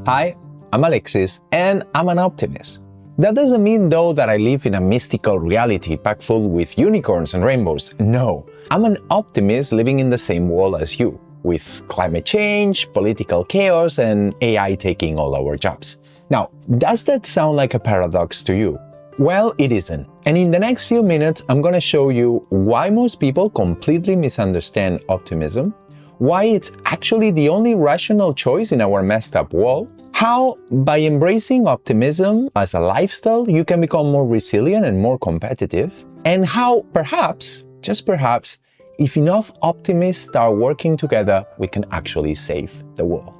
Hi, I'm Alexis, and I'm an optimist. That doesn't mean, though, that I live in a mystical reality packed full with unicorns and rainbows. No, I'm an optimist living in the same world as you, with climate change, political chaos, and AI taking all our jobs. Now, does that sound like a paradox to you? Well, it isn't. And in the next few minutes, I'm going to show you why most people completely misunderstand optimism, why it's actually the only rational choice in our messed up world, how by embracing optimism as a lifestyle, you can become more resilient and more competitive, and how perhaps, just perhaps, if enough optimists start working together, we can actually save the world.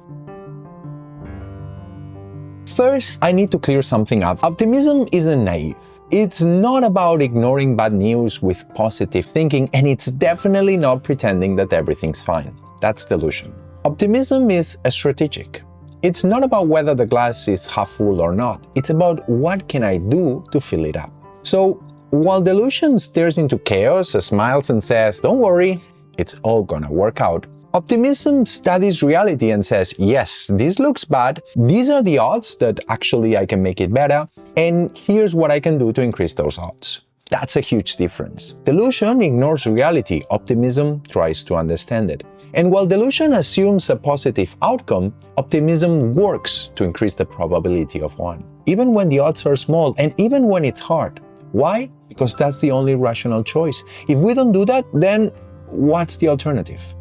First, I need to clear something up. Optimism isn't naive. It's not about ignoring bad news with positive thinking, and it's definitely not pretending that everything's fine. That's delusion. Optimism is strategic. It's not about whether the glass is half full or not. It's about what can I do to fill it up. So, while delusion stares into chaos, smiles and says, "Don't worry, it's all gonna work out," optimism studies reality and says, "Yes, this looks bad. These are the odds that actually I can make it better, and here's what I can do to increase those odds." That's a huge difference. Delusion ignores reality. Optimism tries to understand it. And while delusion assumes a positive outcome, optimism works to increase the probability of one, even when the odds are small and even when it's hard. Why? Because that's the only rational choice. If we don't do that, then what's the alternative?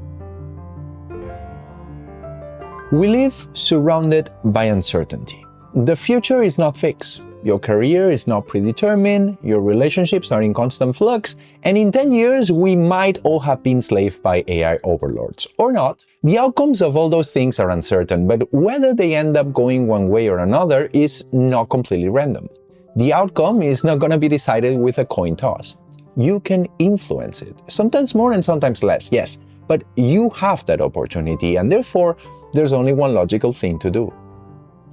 We live surrounded by uncertainty. The future is not fixed. Your career is not predetermined, your relationships are in constant flux, and in 10 years we might all have been enslaved by AI overlords. Or not. The outcomes of all those things are uncertain, but whether they end up going one way or another is not completely random. The outcome is not going to be decided with a coin toss. You can influence it, sometimes more and sometimes less, yes, but you have that opportunity, and therefore there's only one logical thing to do.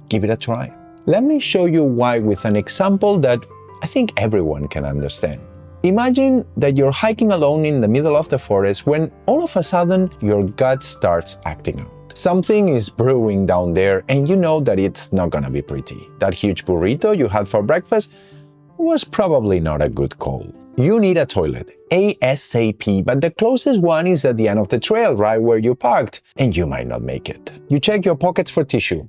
Give it a try. Let me show you why with an example that I think everyone can understand. Imagine that you're hiking alone in the middle of the forest when all of a sudden your gut starts acting out. Something is brewing down there and you know that it's not gonna be pretty. That huge burrito you had for breakfast was probably not a good call. You need a toilet, ASAP, but the closest one is at the end of the trail, right where you parked, and you might not make it. You check your pockets for tissue.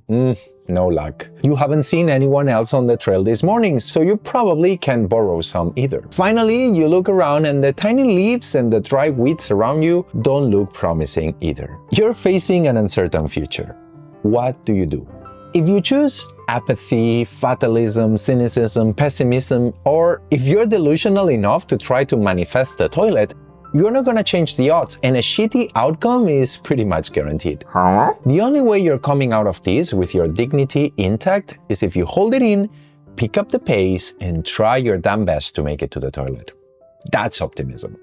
No luck. You haven't seen anyone else on the trail this morning, so you probably can't borrow some either. Finally, you look around and the tiny leaves and the dry weeds around you don't look promising either. You're facing an uncertain future. What do you do? If you choose apathy, fatalism, cynicism, pessimism, or if you're delusional enough to try to manifest the toilet, you're not gonna change the odds, and a shitty outcome is pretty much guaranteed. The only way you're coming out of this with your dignity intact is if you hold it in, pick up the pace, and try your damn best to make it to the toilet. That's optimism.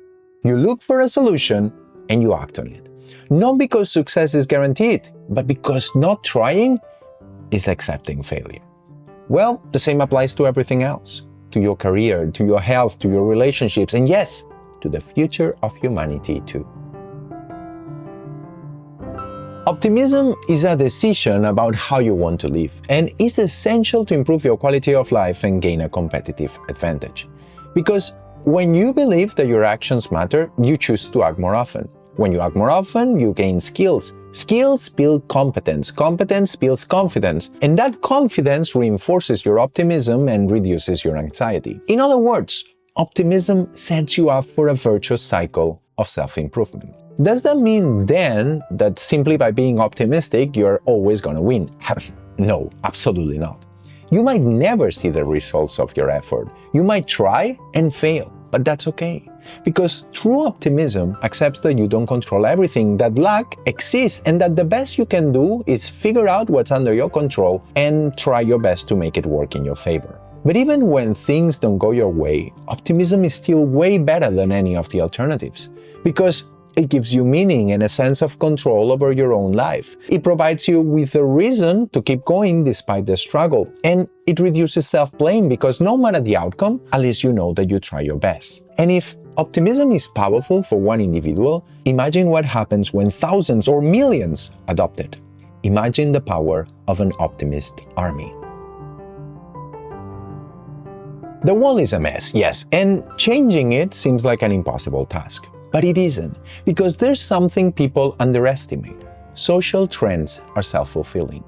You look for a solution and you act on it. Not because success is guaranteed, but because not trying is accepting failure. Well, the same applies to everything else. To your career, to your health, to your relationships, and yes, to the future of humanity too. Optimism is a decision about how you want to live, and is essential to improve your quality of life and gain a competitive advantage. Because when you believe that your actions matter, you choose to act more often. When you act more often, you gain skills. Skills build competence. Competence builds confidence. And that confidence reinforces your optimism and reduces your anxiety. In other words, optimism sets you up for a virtuous cycle of self-improvement. Does that mean then that simply by being optimistic, you're always going to win? No, absolutely not. You might never see the results of your effort. You might try and fail, but that's okay. Because true optimism accepts that you don't control everything, that luck exists, and that the best you can do is figure out what's under your control and try your best to make it work in your favor. But even when things don't go your way, optimism is still way better than any of the alternatives, because it gives you meaning and a sense of control over your own life. It provides you with a reason to keep going despite the struggle, and it reduces self-blame because no matter the outcome, at least you know that you try your best. And if optimism is powerful for one individual, imagine what happens when thousands or millions adopt it. Imagine the power of an optimist army. The world is a mess, yes, and changing it seems like an impossible task. But it isn't, because there's something people underestimate. Social trends are self-fulfilling.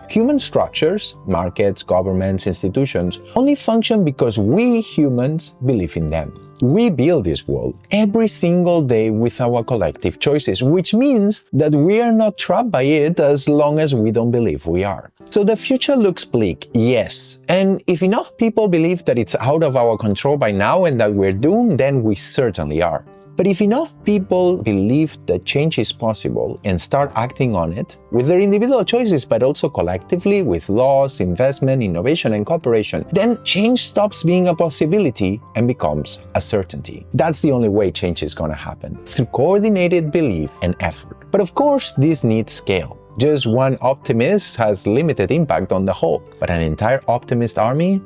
Human structures, markets, governments, institutions, only function because we humans believe in them. We build this world every single day with our collective choices, which means that we are not trapped by it as long as we don't believe we are. So the future looks bleak, yes, and if enough people believe that it's out of our control by now and that we're doomed, then we certainly are. But if enough people believe that change is possible and start acting on it, with their individual choices but also collectively with laws, investment, innovation, and cooperation, then change stops being a possibility and becomes a certainty. That's the only way change is going to happen, through coordinated belief and effort. But of course, this needs scale. Just one optimist has limited impact on the whole, but an entire optimist army,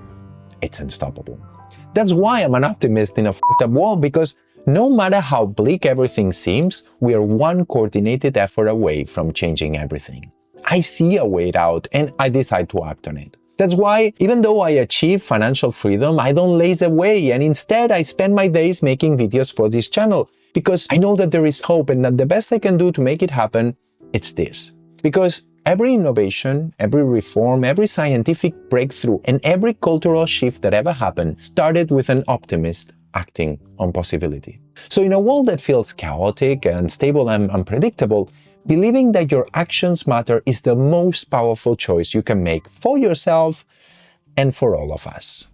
it's unstoppable. That's why I'm an optimist in a fucked up world, because no matter how bleak everything seems, we are one coordinated effort away from changing everything. I see a way out and I decide to act on it. That's why, even though I achieve financial freedom, I don't laze away, and instead I spend my days making videos for this channel, because I know that there is hope and that the best I can do to make it happen, it's this. Because every innovation, every reform, every scientific breakthrough, and every cultural shift that ever happened started with an optimist acting on possibility. So in a world that feels chaotic, unstable, and unpredictable, believing that your actions matter is the most powerful choice you can make for yourself and for all of us.